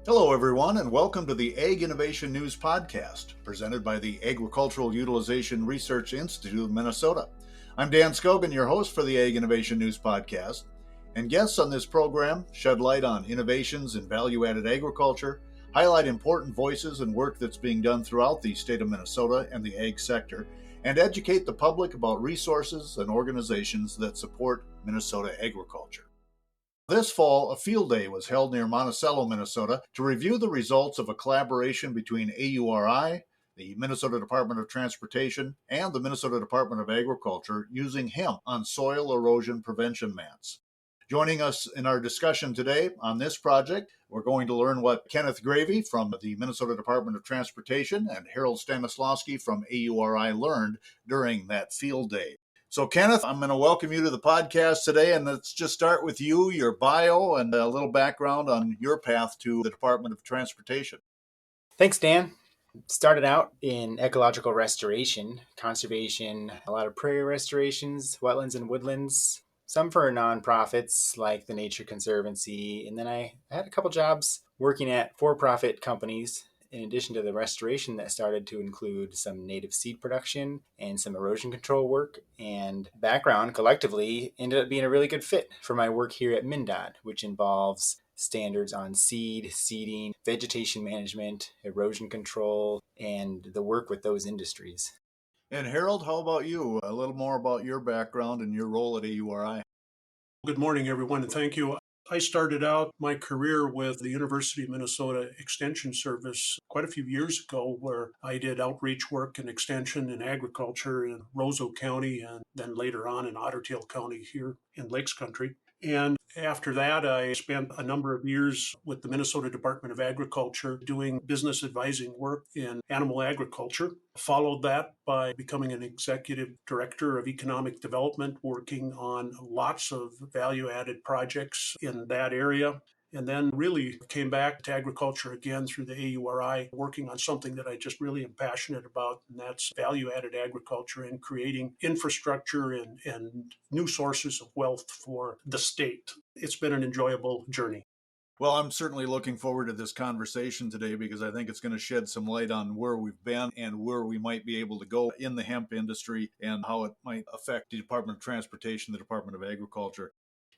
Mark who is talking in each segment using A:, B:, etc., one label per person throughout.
A: Hello, everyone, and welcome to the Ag Innovation News Podcast, presented by the Agricultural Utilization Research Institute of Minnesota. I'm Dan Scogan, your host for the Ag Innovation News Podcast, and guests on this program shed light on innovations in value-added agriculture, highlight important voices and work that's being done throughout the state of Minnesota and the ag sector, and educate the public about resources and organizations that support Minnesota agriculture. This fall, a field day was held near Monticello, Minnesota, to review the results of a collaboration between AURI, the Minnesota Department of Transportation, and the Minnesota Department of Agriculture using hemp on soil erosion prevention mats. Joining us in our discussion today on this project, we're going to learn what Ken Graeve from the Minnesota Department of Transportation and Harold Stanislawski from AURI learned during that field day. So, Kenneth, I'm going to welcome you to the podcast today, and let's just start with you, your bio, and a little background on your path to the Department of Transportation.
B: Thanks, Dan. Started out in ecological restoration, conservation, a lot of prairie restorations, wetlands and woodlands, some for nonprofits like the Nature Conservancy, and then I had a couple jobs working at for-profit companies in addition to the restoration that started to include some native seed production and some erosion control work. And background collectively ended up being a really good fit for my work here at MnDOT, which involves standards on seed, seeding, vegetation management, erosion control, and the work with those industries.
A: And Harold, how about you? A little more about your background and your role at AURI.
C: Good morning, everyone, and thank you. I started out my career with the University of Minnesota Extension Service quite a few years ago, where I did outreach work and extension in agriculture in Roseau County and then later on in Otter Tail County here in Lakes Country. And after that, I spent a number of years with the Minnesota Department of Agriculture doing business advising work in animal agriculture. Followed that by becoming an executive director of economic development, working on lots of value-added projects in that area. And then really came back to agriculture again through the AURI, working on something that I just really am passionate about, and that's value-added agriculture and creating infrastructure and new sources of wealth for the state. It's been an enjoyable journey.
A: Well, I'm certainly looking forward to this conversation today because I think it's going to shed some light on where we've been and where we might be able to go in the hemp industry and how it might affect the Department of Transportation, the Department of Agriculture.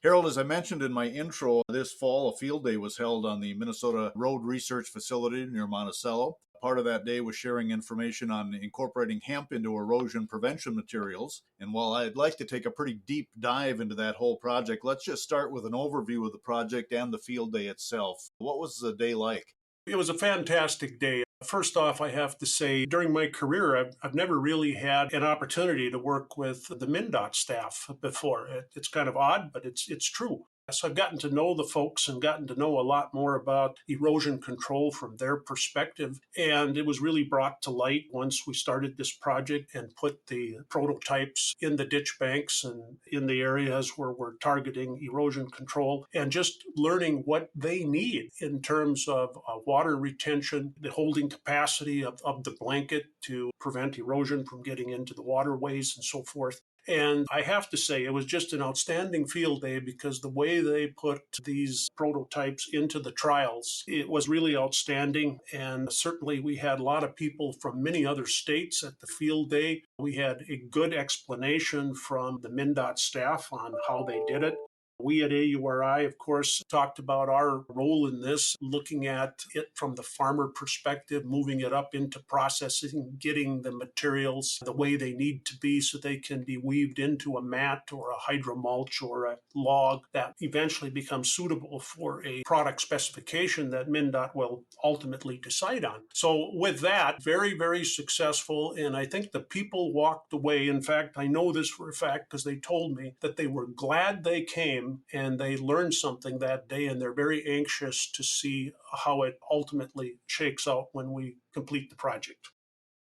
A: Harold, as I mentioned in my intro, this fall a field day was held on the Minnesota Road Research Facility near Monticello. Part of that day was sharing information on incorporating hemp into erosion prevention materials. And while I'd like to take a pretty deep dive into that whole project, let's just start with an overview of the project and the field day itself. What was the day like?
C: It was a fantastic day. First off, I have to say, during my career, I've never really had an opportunity to work with the MnDOT staff before. It's kind of odd, but it's true. So I've gotten to know the folks and gotten to know a lot more about erosion control from their perspective. And it was really brought to light once we started this project and put the prototypes in the ditch banks and in the areas where we're targeting erosion control, and just learning what they need in terms of water retention, the holding capacity of the blanket to prevent erosion from getting into the waterways and so forth. And I have to say, it was just an outstanding field day because the way they put these prototypes into the trials, it was really outstanding. And certainly we had a lot of people from many other states at the field day. We had a good explanation from the MnDOT staff on how they did it. We at AURI, of course, talked about our role in this, looking at it from the farmer perspective, moving it up into processing, getting the materials the way they need to be so they can be weaved into a mat or a hydromulch or a log that eventually becomes suitable for a product specification that MnDOT will ultimately decide on. So with that, very, very successful. And I think the people walked away. In fact, I know this for a fact because they told me that they were glad they came and they learned something that day, and they're very anxious to see how it ultimately shakes out when we complete the project.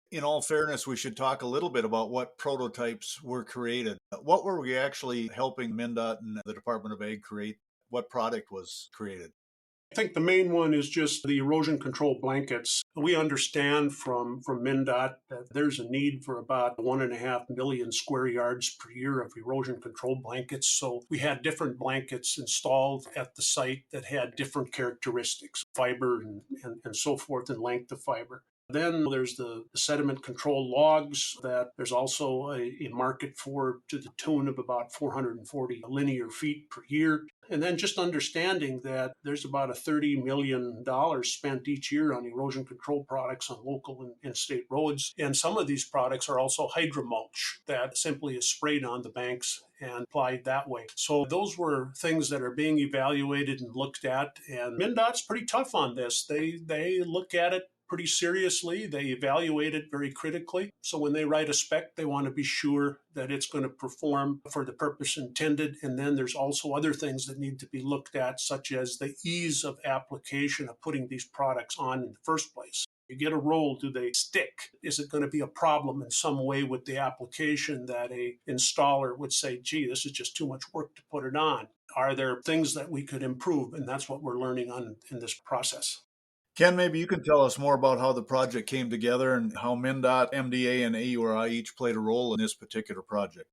A: In all fairness, we should talk a little bit about what prototypes were created. What were we actually helping MnDOT and the Department of Ag create? What product was created?
C: I think the main one is just the erosion control blankets. We understand from MnDOT that there's a need for about 1.5 million square yards per year of erosion control blankets. So we had different blankets installed at the site that had different characteristics, fiber and so forth, and length of fiber. Then there's the sediment control logs that there's also a market for, to the tune of about 440 linear feet per year. And then just understanding that there's about a $30 million spent each year on erosion control products on local and state roads. And some of these products are also hydromulch that simply is sprayed on the banks and applied that way. So those were things that are being evaluated and looked at. And MnDOT's pretty tough on this. They look at it pretty seriously. They evaluate it very critically. So when they write a spec, they want to be sure that it's going to perform for the purpose intended. And then there's also other things that need to be looked at, such as the ease of application of putting these products on in the first place. You get a roll, do they stick? Is it going to be a problem in some way with the application that a installer would say, gee, this is just too much work to put it on? Are there things that we could improve? And that's what we're learning on in this process.
A: Ken, maybe you can tell us more about how the project came together and how MnDOT, MDA, and AURI each played a role in this particular project.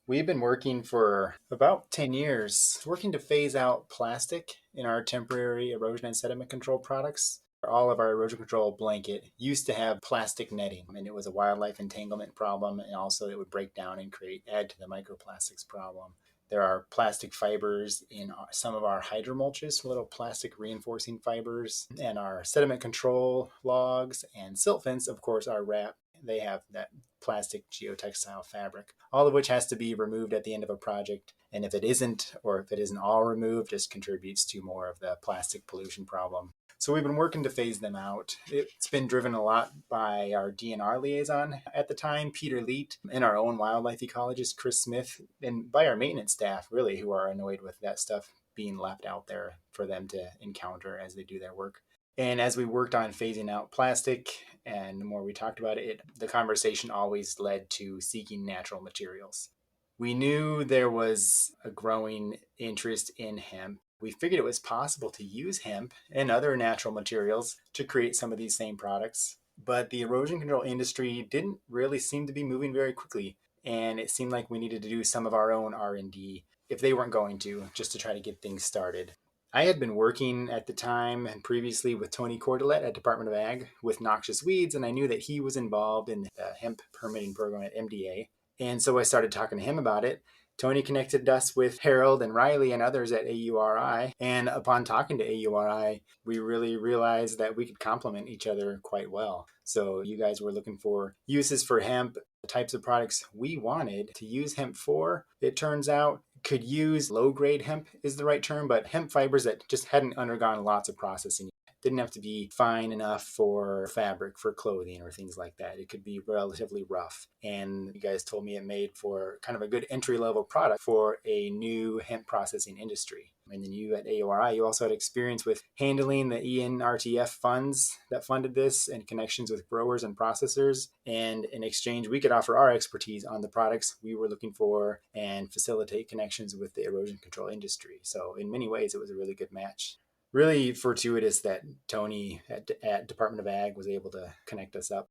B: We've been working for about 10 years, working to phase out plastic in our temporary erosion and sediment control products. All of our erosion control blanket used to have plastic netting, and it was a wildlife entanglement problem, and also it would break down and add to the microplastics problem. There are plastic fibers in some of our hydromulches, little plastic reinforcing fibers, and our sediment control logs and silt fence, of course, are wrapped. They have that plastic geotextile fabric, all of which has to be removed at the end of a project. And if it isn't, or if it isn't all removed, just contributes to more of the plastic pollution problem. So we've been working to phase them out. It's been driven a lot by our DNR liaison at the time, Peter Leet, and our own wildlife ecologist, Chris Smith, and by our maintenance staff, really, who are annoyed with that stuff being left out there for them to encounter as they do their work. And as we worked on phasing out plastic, and the more we talked about it, the conversation always led to seeking natural materials. We knew there was a growing interest in hemp. We figured it was possible to use hemp and other natural materials to create some of these same products, but the erosion control industry didn't really seem to be moving very quickly, and it seemed like we needed to do some of our own R&D, if they weren't going to, just to try to get things started. I had been working at the time and previously with Tony Cordelet at Department of Ag with noxious weeds, and I knew that he was involved in the hemp permitting program at MDA, and so I started talking to him about it. Tony connected us with Harold and Riley and others at AURI. And upon talking to AURI, we really realized that we could complement each other quite well. So you guys were looking for uses for hemp, the types of products we wanted to use hemp for. It turns out could use low-grade hemp is the right term, but hemp fibers that just hadn't undergone lots of processing. Didn't have to be fine enough for fabric, for clothing, or things like that. It could be relatively rough. And you guys told me it made for kind of a good entry-level product for a new hemp processing industry. And then you at AURI, you also had experience with handling the ENRTF funds that funded this and connections with growers and processors. And in exchange, we could offer our expertise on the products we were looking for and facilitate connections with the erosion control industry. So in many ways, it was a really good match. Really fortuitous that Tony at Department of Ag was able to connect us up.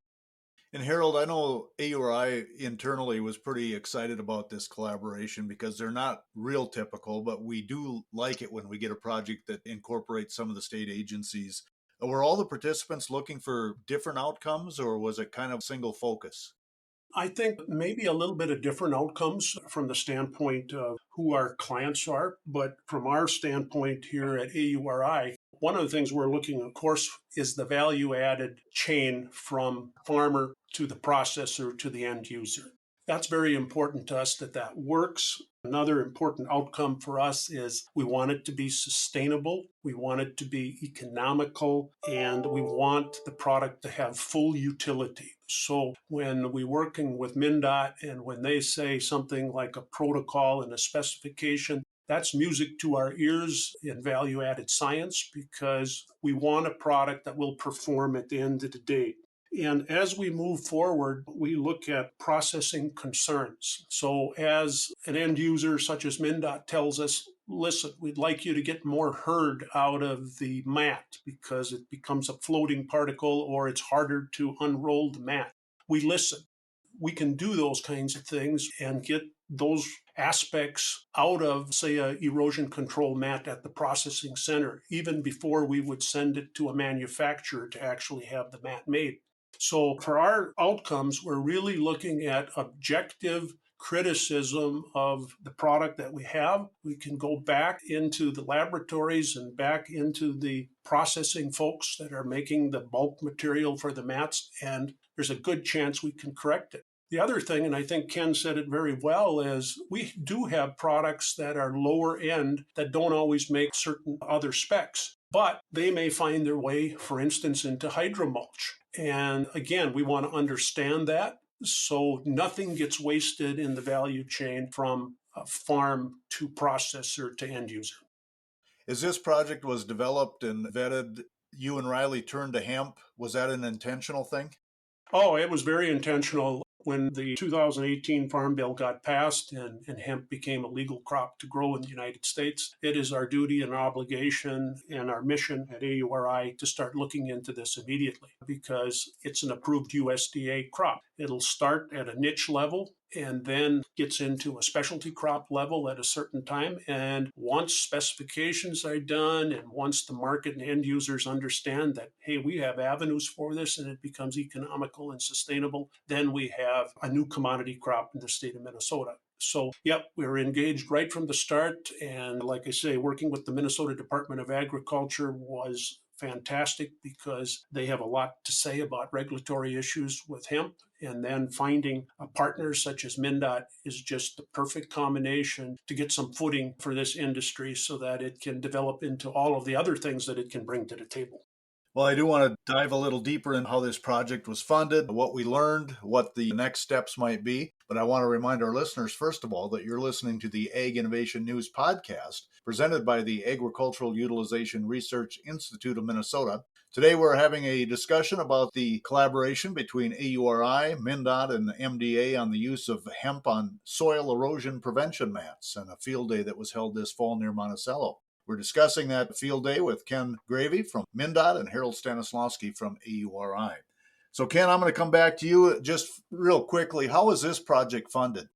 A: And Harold, I know AURI internally was pretty excited about this collaboration because they're not real typical, but we do like it when we get a project that incorporates some of the state agencies. Were all the participants looking for different outcomes, or was it kind of single focus?
C: I think maybe a little bit of different outcomes from the standpoint of who our clients are. But from our standpoint here at AURI, one of the things we're looking, of course, is the value added chain from farmer to the processor to the end user. That's very important to us that works. Another important outcome for us is we want it to be sustainable, we want it to be economical, and we want the product to have full utility. So when we're working with MnDOT and when they say something like a protocol and a specification, that's music to our ears in value-added science because we want a product that will perform at the end of the day. And as we move forward, we look at processing concerns. So as an end user such as MnDOT tells us, listen, we'd like you to get more herd out of the mat because it becomes a floating particle or it's harder to unroll the mat. We listen. We can do those kinds of things and get those aspects out of, say, a erosion control mat at the processing center, even before we would send it to a manufacturer to actually have the mat made. So for our outcomes, we're really looking at objective criticism of the product that we have. We can go back into the laboratories and back into the processing folks that are making the bulk material for the mats, and there's a good chance we can correct it. The other thing, and I think Ken said it very well, is we do have products that are lower end that don't always make certain other specs, but they may find their way, for instance, into hydromulch. And again, we want to understand that so nothing gets wasted in the value chain from farm to processor to end user.
A: As this project was developed and vetted, you and Riley turned to hemp. Was that an intentional thing?
C: Oh, it was very intentional. When the 2018 Farm Bill got passed and hemp became a legal crop to grow in the United States, it is our duty and obligation and our mission at AURI to start looking into this immediately because it's an approved USDA crop. It'll start at a niche level and then gets into a specialty crop level at a certain time. And once specifications are done and once the market and end users understand that, hey, we have avenues for this and it becomes economical and sustainable, then we have a new commodity crop in the state of Minnesota. So, yep, we were engaged right from the start. And like I say, working with the Minnesota Department of Agriculture was fantastic because they have a lot to say about regulatory issues with hemp. And then finding a partner such as MnDOT is just the perfect combination to get some footing for this industry so that it can develop into all of the other things that it can bring to the table.
A: Well, I do want to dive a little deeper in how this project was funded, what we learned, what the next steps might be. But I want to remind our listeners, first of all, that you're listening to the Ag Innovation News podcast presented by the Agricultural Utilization Research Institute of Minnesota. Today, we're having a discussion about the collaboration between AURI, MnDOT, and MDA on the use of hemp on soil erosion prevention mats and a field day that was held this fall near Monticello. We're discussing that field day with Ken Graeve from MnDOT and Harold Stanislawski from AURI. So, Ken, I'm going to come back to you just real quickly. How is this project funded?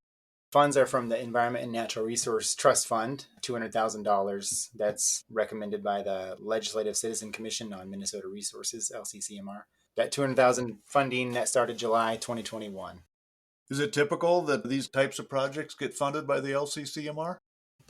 B: Funds are from the Environment and Natural Resource Trust Fund, $200,000. That's recommended by the Legislative Citizen Commission on Minnesota Resources, LCCMR. That $200,000 funding that started July 2021.
A: Is it typical that these types of projects get funded by the LCCMR?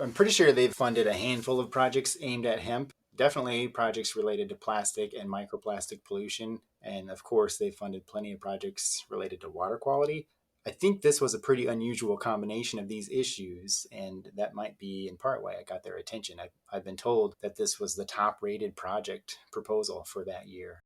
B: I'm pretty sure they've funded a handful of projects aimed at hemp, definitely projects related to plastic and microplastic pollution. And of course, they've funded plenty of projects related to water quality. I think this was a pretty unusual combination of these issues, and that might be in part why I got their attention. I've been told that this was the top rated project proposal for that year.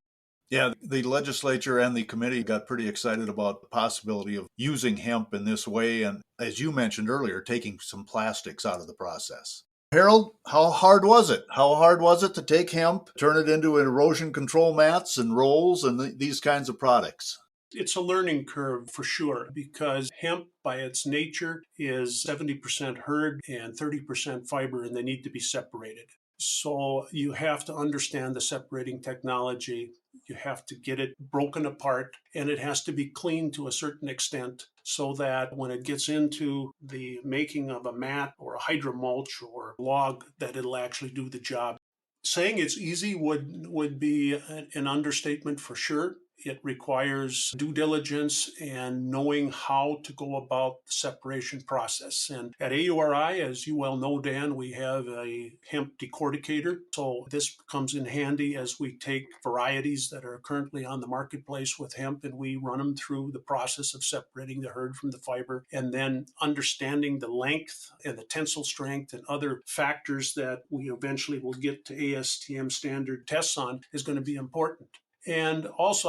A: Yeah, the legislature and the committee got pretty excited about the possibility of using hemp in this way. And as you mentioned earlier, taking some plastics out of the process. Harold, how hard was it? How hard was it to take hemp, turn it into erosion control mats and rolls and these kinds of products?
C: It's a learning curve for sure because hemp by its nature is 70% herd and 30% fiber, and they need to be separated. So you have to understand the separating technology. You have to get it broken apart, and it has to be cleaned to a certain extent so that when it gets into the making of a mat or a hydromulch or log, that it'll actually do the job. Saying it's easy would be an understatement for sure. It requires due diligence and knowing how to go about the separation process. And at AURI, as you well know, Dan, we have a hemp decorticator. So this comes in handy as we take varieties that are currently on the marketplace with hemp and we run them through the process of separating the herd from the fiber and then understanding the length and the tensile strength and other factors that we eventually will get to ASTM standard tests on is going to be important. And also,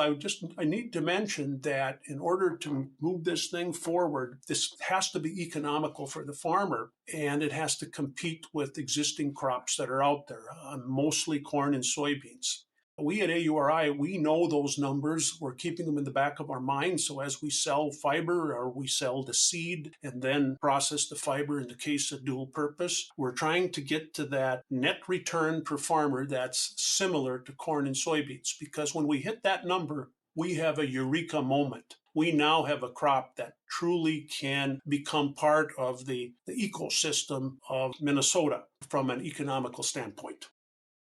C: I need to mention that in order to move this thing forward, this has to be economical for the farmer, and it has to compete with existing crops that are out there, mostly corn and soybeans. We at AURI, we know those numbers. We're keeping them in the back of our mind. So as we sell fiber or we sell the seed and then process the fiber in the case of dual purpose, we're trying to get to that net return per farmer that's similar to corn and soybeans. Because when we hit that number, we have a eureka moment. We now have a crop that truly can become part of the ecosystem of Minnesota from an economical standpoint.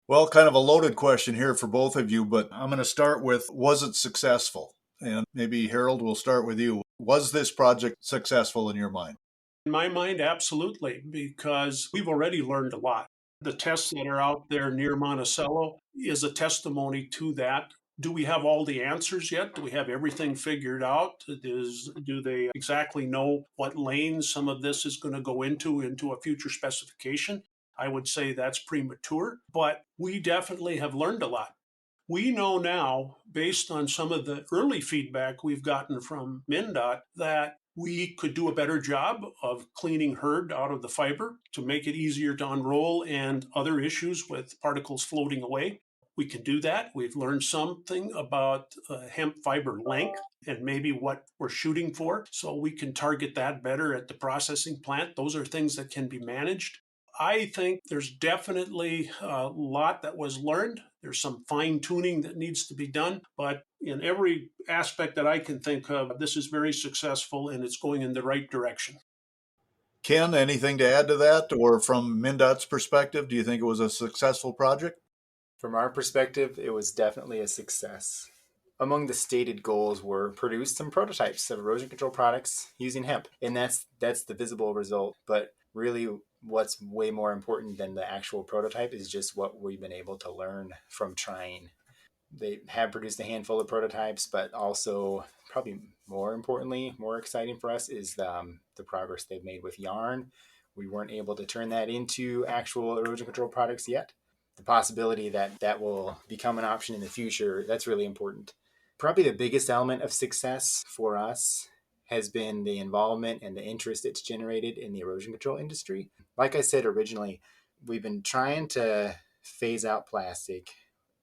A: Well, kind of a loaded question here for both of you, but I'm going to start with, was it successful? And maybe Harold, we'll start with you. Was this project successful in your mind?
C: In my mind, absolutely, because we've already learned a lot. The tests that are out there near Monticello is a testimony to that. Do we have all the answers yet? Do we have everything figured out? Do they exactly know what lanes some of this is going to go into a future specification? I would say that's premature, but we definitely have learned a lot. We know now, based on some of the early feedback we've gotten from MnDOT, that we could do a better job of cleaning herd out of the fiber to make it easier to unroll and other issues with particles floating away. We can do that. We've learned something about hemp fiber length and maybe what we're shooting for, so we can target that better at the processing plant. Those are things that can be managed. I think there's definitely a lot that was learned. There's some fine tuning that needs to be done, but in every aspect that I can think of, this is very successful and it's going in the right direction.
A: Ken, anything to add to that? Or from MnDOT's perspective, do you think it was a successful project?
B: From our perspective, it was definitely a success. Among the stated goals were produce some prototypes of erosion control products using hemp, and that's the visible result. But really, what's way more important than the actual prototype is just what we've been able to learn from trying. They have produced a handful of prototypes, but also probably more importantly, more exciting for us is the progress they've made with yarn. We weren't able to turn that into actual erosion control products yet. The possibility that that will become an option in the future, that's really important. Probably the biggest element of success for us has been the involvement and the interest it's generated in the erosion control industry. Like I said originally, we've been trying to phase out plastic,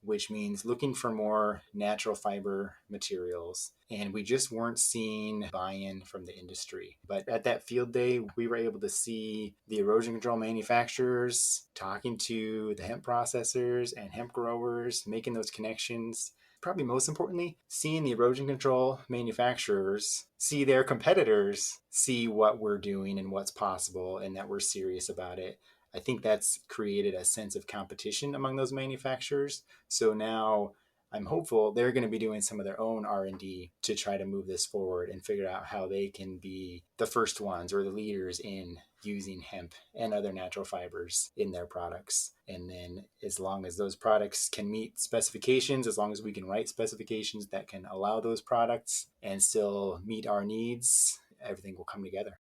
B: which means looking for more natural fiber materials. And we just weren't seeing buy-in from the industry. But at that field day, we were able to see the erosion control manufacturers talking to the hemp processors and hemp growers, making those connections. Probably most importantly, seeing the erosion control manufacturers see their competitors see what we're doing and what's possible and that we're serious about it. I think that's created a sense of competition among those manufacturers. So now I'm hopeful they're going to be doing some of their own R&D to try to move this forward and figure out how they can be the first ones or the leaders in using hemp and other natural fibers in their products. And then as long as those products can meet specifications, as long as we can write specifications that can allow those products and still meet our needs, everything will come together.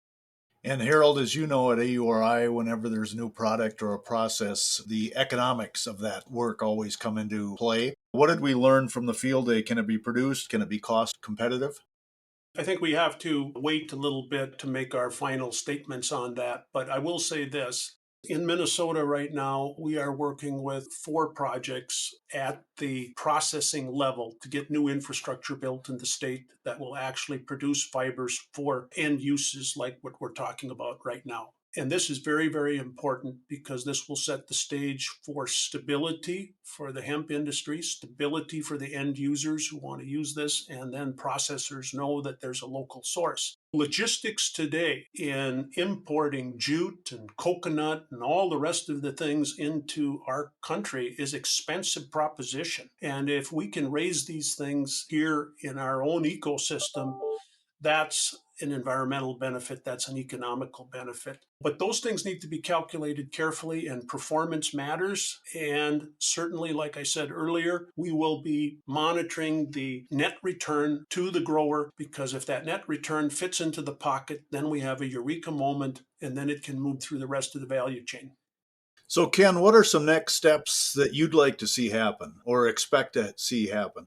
A: And Harold, as you know, at AURI, whenever there's a new product or a process, the economics of that work always come into play. What did we learn from the field day? Can it be produced? Can it be cost competitive?
C: I think we have to wait a little bit to make our final statements on that, but I will say this. In Minnesota right now, we are working with 4 projects at the processing level to get new infrastructure built in the state that will actually produce fibers for end uses like what we're talking about right now. And this is very, very important because this will set the stage for stability for the hemp industry, stability for the end users who want to use this, and then processors know that there's a local source. Logistics today in importing jute and coconut and all the rest of the things into our country is expensive proposition. And if we can raise these things here in our own ecosystem, that's an environmental benefit, that's an economical benefit. But those things need to be calculated carefully, and performance matters. And certainly, like I said earlier, we will be monitoring the net return to the grower, because if that net return fits into the pocket, then we have a eureka moment, and then it can move through the rest of the value chain.
A: So, Ken, what are some next steps that you'd like to see happen or expect to see happen?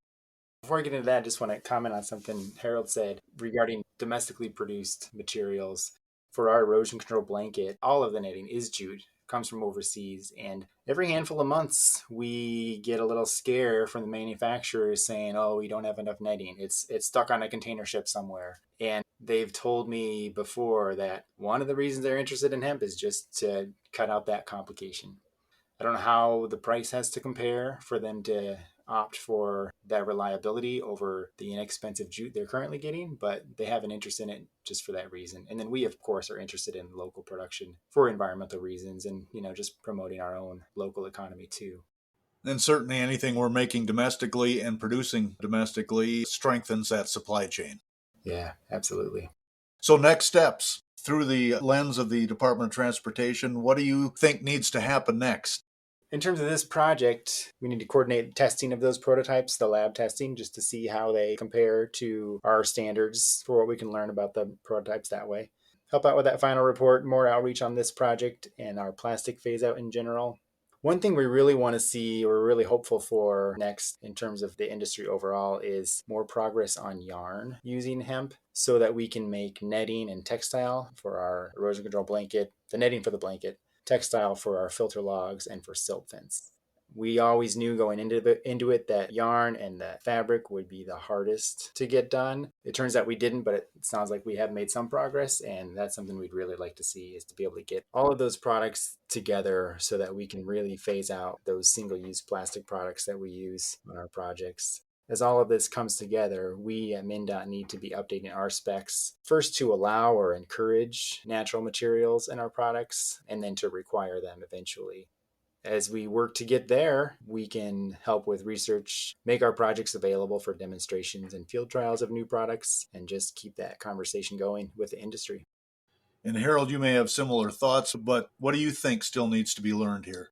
B: Before I get into that, I just want to comment on something Harold said regarding domestically produced materials. For our erosion control blanket, all of the netting is jute, comes from overseas. And every handful of months, we get a little scare from the manufacturers saying, oh, we don't have enough netting. It's stuck on a container ship somewhere. And they've told me before that one of the reasons they're interested in hemp is just to cut out that complication. I don't know how the price has to compare for them to opt for that reliability over the inexpensive jute they're currently getting, but they have an interest in it just for that reason. And then we, of course, are interested in local production for environmental reasons and, just promoting our own local economy too.
A: And certainly anything we're making domestically and producing domestically strengthens that supply chain.
B: Yeah, absolutely.
A: So next steps through the lens of the Department of Transportation, what do you think needs to happen next?
B: In terms of this project, we need to coordinate testing of those prototypes, the lab testing, just to see how they compare to our standards for what we can learn about the prototypes that way. Help out with that final report, more outreach on this project and our plastic phase out in general. One thing we really want to see, or really hopeful for next in terms of the industry overall, is more progress on yarn using hemp so that we can make netting and textile for our erosion control blanket, the netting for the blanket, textile for our filter logs, and for silt fence. We always knew going into it that yarn and the fabric would be the hardest to get done. It turns out we didn't, but it sounds like we have made some progress, and that's something we'd really like to see, is to be able to get all of those products together so that we can really phase out those single-use plastic products that we use on our projects. As all of this comes together, we at MnDOT need to be updating our specs, first to allow or encourage natural materials in our products, and then to require them eventually. As we work to get there, we can help with research, make our projects available for demonstrations and field trials of new products, and just keep that conversation going with the industry.
A: And Harold, you may have similar thoughts, but what do you think still needs to be learned here?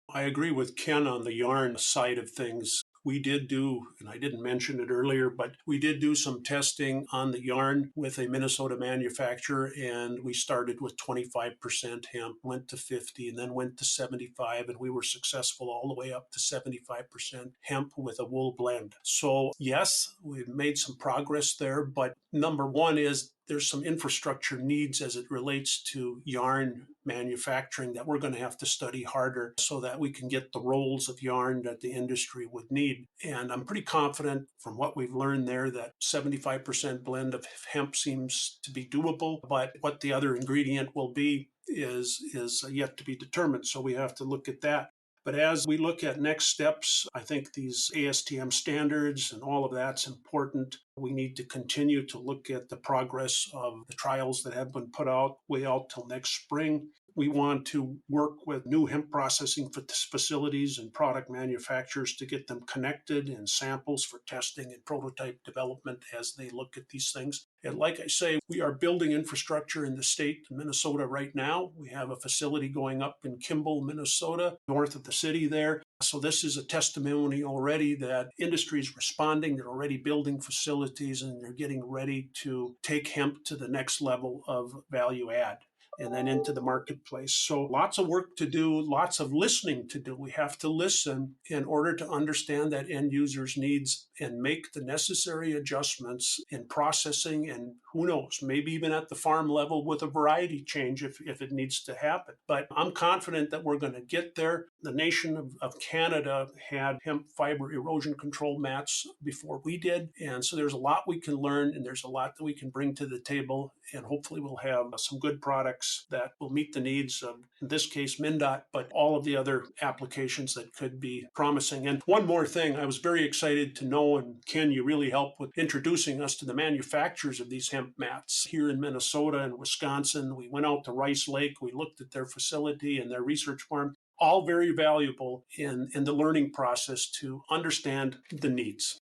C: I agree with Ken on the yarn side of things. We did do, and I didn't mention it earlier, but we did do some testing on the yarn with a Minnesota manufacturer, and we started with 25% hemp, went to 50, and then went to 75, and we were successful all the way up to 75% hemp with a wool blend. So yes, we've made some progress there, but number one is there's some infrastructure needs as it relates to yarn manufacturing that we're going to have to study harder so that we can get the rolls of yarn that the industry would need. And I'm pretty confident from what we've learned there that 75% blend of hemp seems to be doable, but what the other ingredient will be is yet to be determined. So we have to look at that. But as we look at next steps, I think these ASTM standards and all of that's important. We need to continue to look at the progress of the trials that have been put out way out till next spring. We want to work with new hemp processing facilities and product manufacturers to get them connected and samples for testing and prototype development as they look at these things. And like I say, we are building infrastructure in the state of Minnesota right now. We have a facility going up in Kimball, Minnesota, north of the city there. So this is a testimony already that industry is responding. They're already building facilities and they're getting ready to take hemp to the next level of value add and then into the marketplace. So lots of work to do, lots of listening to do. We have to listen in order to understand that end users' needs and make the necessary adjustments in processing, and who knows, maybe even at the farm level with a variety change if it needs to happen. But I'm confident that we're going to get there. The nation of Canada had hemp fiber erosion control mats before we did. And so there's a lot we can learn and there's a lot that we can bring to the table. And hopefully we'll have some good products that will meet the needs of, in this case, MnDOT, but all of the other applications that could be promising. And one more thing, I was very excited to know, and Ken, you really helped with introducing us to the manufacturers of these hemp mats here in Minnesota and Wisconsin. We went out to Rice Lake, we looked at their facility and their research farm, all very valuable in the learning process to understand the needs.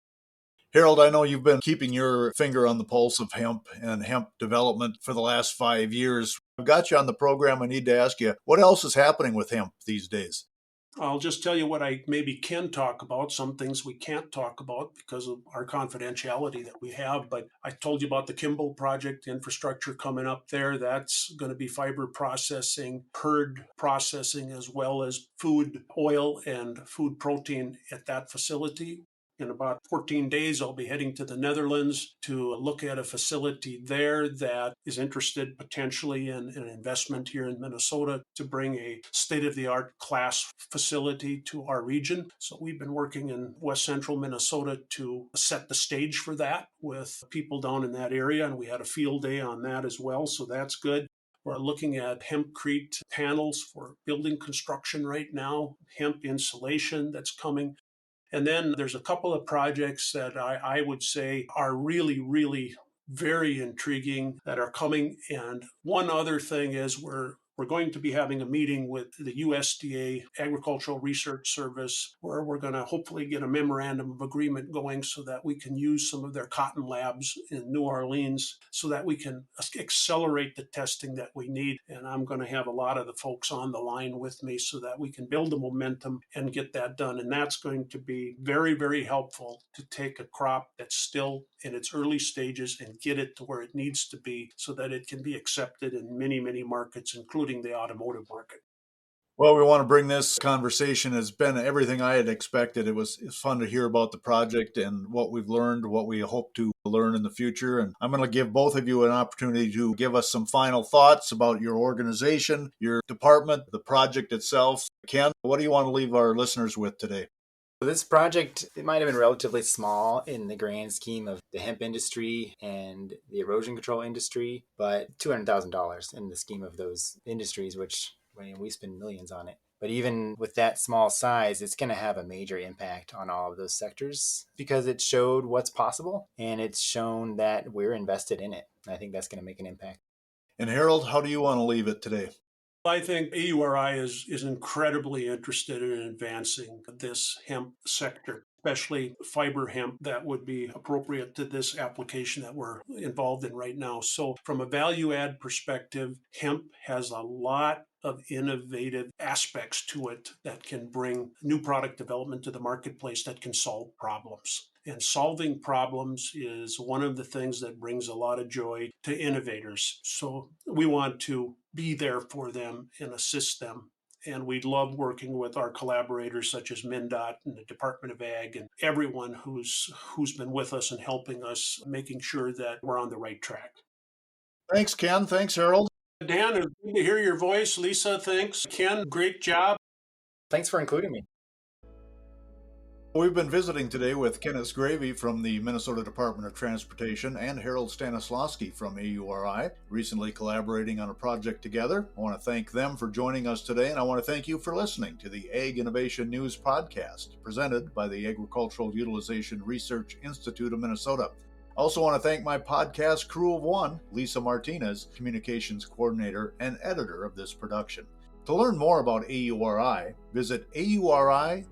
A: Harold, I know you've been keeping your finger on the pulse of hemp and hemp development for the last 5 years. I've got you on the program. I need to ask you, what else is happening with hemp these days?
C: I'll just tell you what I maybe can talk about. Some things we can't talk about because of our confidentiality that we have. But I told you about the Kimball project, the infrastructure coming up there. That's going to be fiber processing, herd processing, as well as food oil and food protein at that facility. In about 14 days, I'll be heading to the Netherlands to look at a facility there that is interested potentially in an investment here in Minnesota to bring a state-of-the-art class facility to our region. So we've been working in west central Minnesota to set the stage for that with people down in that area, and we had a field day on that as well, so that's good. We're looking at hempcrete panels for building construction right now, hemp insulation that's coming. And then there's a couple of projects that I would say are really, really very intriguing that are coming. And one other thing is we're going to be having a meeting with the USDA Agricultural Research Service, where we're going to hopefully get a memorandum of agreement going so that we can use some of their cotton labs in New Orleans so that we can accelerate the testing that we need. And I'm going to have a lot of the folks on the line with me so that we can build the momentum and get that done. And that's going to be very, very helpful to take a crop that's still in its early stages and get it to where it needs to be so that it can be accepted in many, many markets, including the automotive market.
A: Well, we want to bring this conversation. Has been everything I had expected. It's fun to hear about the project and what we've learned, what we hope to learn in the future. And I'm going to give both of you an opportunity to give us some final thoughts about your organization, your department, the project itself. Ken, what do you want to leave our listeners with today?
B: This project, it might have been relatively small in the grand scheme of the hemp industry and the erosion control industry, but $200,000 in the scheme of those industries, which we spend millions on it. But even with that small size, it's going to have a major impact on all of those sectors because it showed what's possible and it's shown that we're invested in it. I think that's going to make an impact.
A: And Harold, how do you want to leave it today?
C: I think AURI is incredibly interested in advancing this hemp sector, especially fiber hemp that would be appropriate to this application that we're involved in right now. So from a value add perspective, hemp has a lot of innovative aspects to it that can bring new product development to the marketplace that can solve problems. And solving problems is one of the things that brings a lot of joy to innovators. So we want to be there for them and assist them. And we love working with our collaborators such as MnDOT and the Department of Ag and everyone who's been with us and helping us, making sure that we're on the right track.
A: Thanks, Ken. Thanks, Harold.
C: Dan, it's good to hear your voice. Lisa, thanks. Ken, great job.
B: Thanks for including me.
A: We've been visiting today with Ken Graeve from the Minnesota Department of Transportation and Harold Stanislawski from AURI, recently collaborating on a project together. I want to thank them for joining us today, and I want to thank you for listening to the Ag Innovation News Podcast, presented by the Agricultural Utilization Research Institute of Minnesota. I also want to thank my podcast crew of one, Lisa Martinez, communications coordinator and editor of this production. To learn more about AURI, visit auri.org.